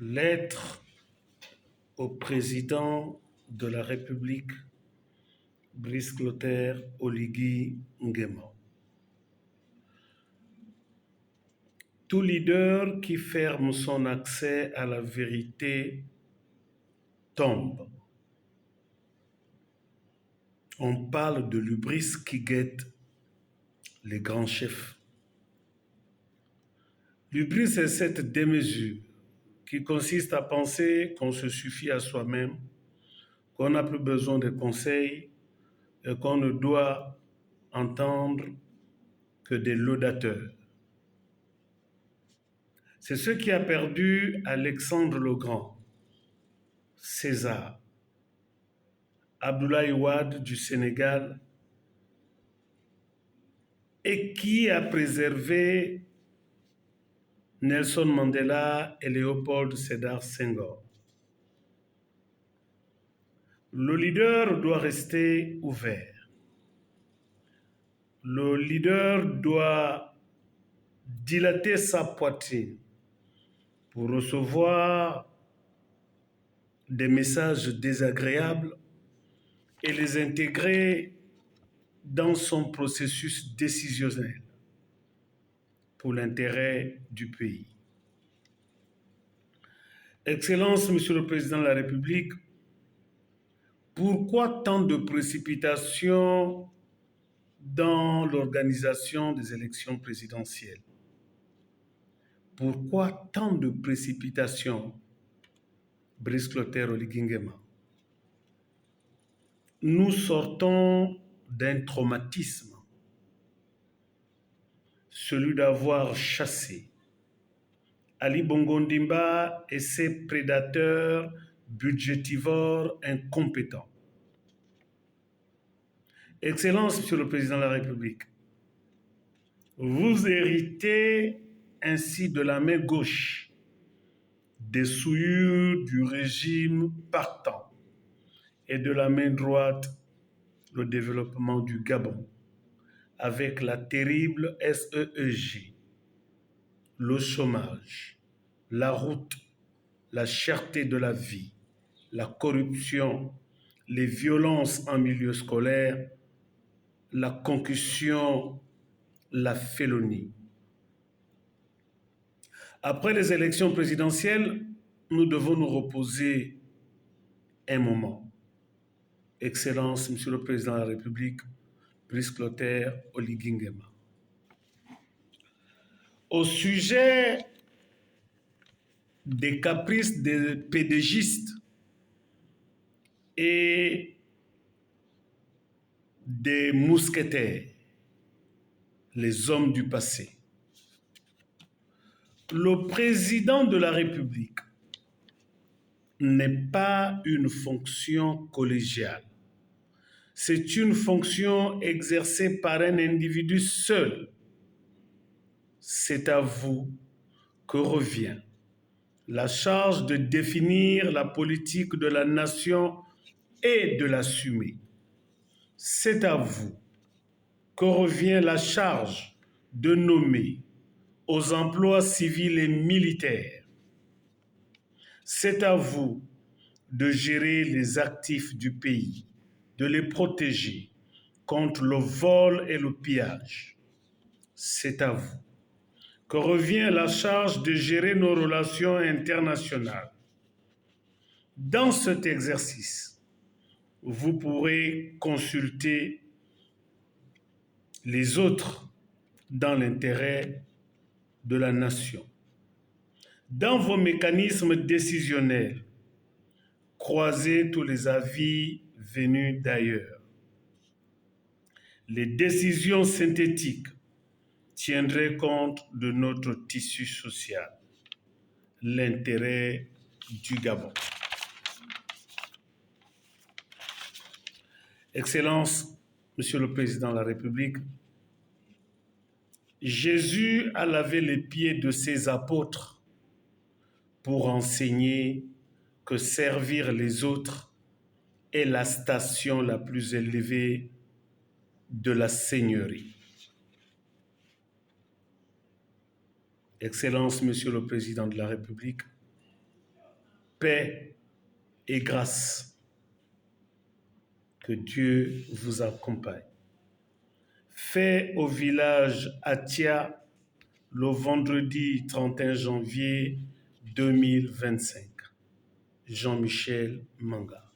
Lettre au président de la République, Brice Clotaire Oligui Nguema. Tout leader qui ferme son accès à la vérité tombe. On parle de l'hubris qui guette les grands chefs. L'hubris est cette démesure qui consiste à penser qu'on se suffit à soi-même, qu'on n'a plus besoin de conseils et qu'on ne doit entendre que des laudateurs. C'est ce qui a perdu Alexandre le Grand, César, Abdoulaye Wade du Sénégal et qui a préservé Nelson Mandela et Léopold Sédar Senghor. Le leader doit rester ouvert. Le leader doit dilater sa poitrine pour recevoir des messages désagréables et les intégrer dans son processus décisionnel pour l'intérêt du pays. Excellence, Monsieur le Président de la République, pourquoi tant de précipitation dans l'organisation des élections présidentielles? Pourquoi tant de précipitation, Brice Clotaire Oligui Nguema? Nous sortons d'un traumatisme, celui d'avoir chassé Ali Bongo Ndimba et ses prédateurs budgétivores incompétents. Excellence, Monsieur le Président de la République, vous héritez ainsi de la main gauche des souillures du régime partant et de la main droite le développement du Gabon avec la terrible SEEG, le chômage, la route, la cherté de la vie, la corruption, les violences en milieu scolaire, la concussion, la félonie. Après les élections présidentielles, nous devons nous reposer un moment. Excellence, Monsieur le Président de la République, Brice Clotaire Oligui Nguema. Au sujet des caprices des pédégistes et des mousquetaires, les hommes du passé, le président de la République n'est pas une fonction collégiale. C'est une fonction exercée par un individu seul. C'est à vous que revient la charge de définir la politique de la nation et de l'assumer. C'est à vous que revient la charge de nommer aux emplois civils et militaires. C'est à vous de gérer les actifs du pays, de les protéger contre le vol et le pillage. C'est à vous que revient la charge de gérer nos relations internationales. Dans cet exercice, vous pourrez consulter les autres dans l'intérêt de la nation. Dans vos mécanismes décisionnels, croisez tous les avis venus d'ailleurs. Les décisions synthétiques tiendraient compte de notre tissu social, l'intérêt du Gabon. Excellence, Monsieur le Président de la République, Jésus a lavé les pieds de ses apôtres pour enseigner que servir les autres est la station la plus élevée de la Seigneurie. Excellence, Monsieur le Président de la République, paix et grâce. Que Dieu vous accompagne. Fait au village Atia le vendredi 31 janvier 2025. Jean-Michel Manga.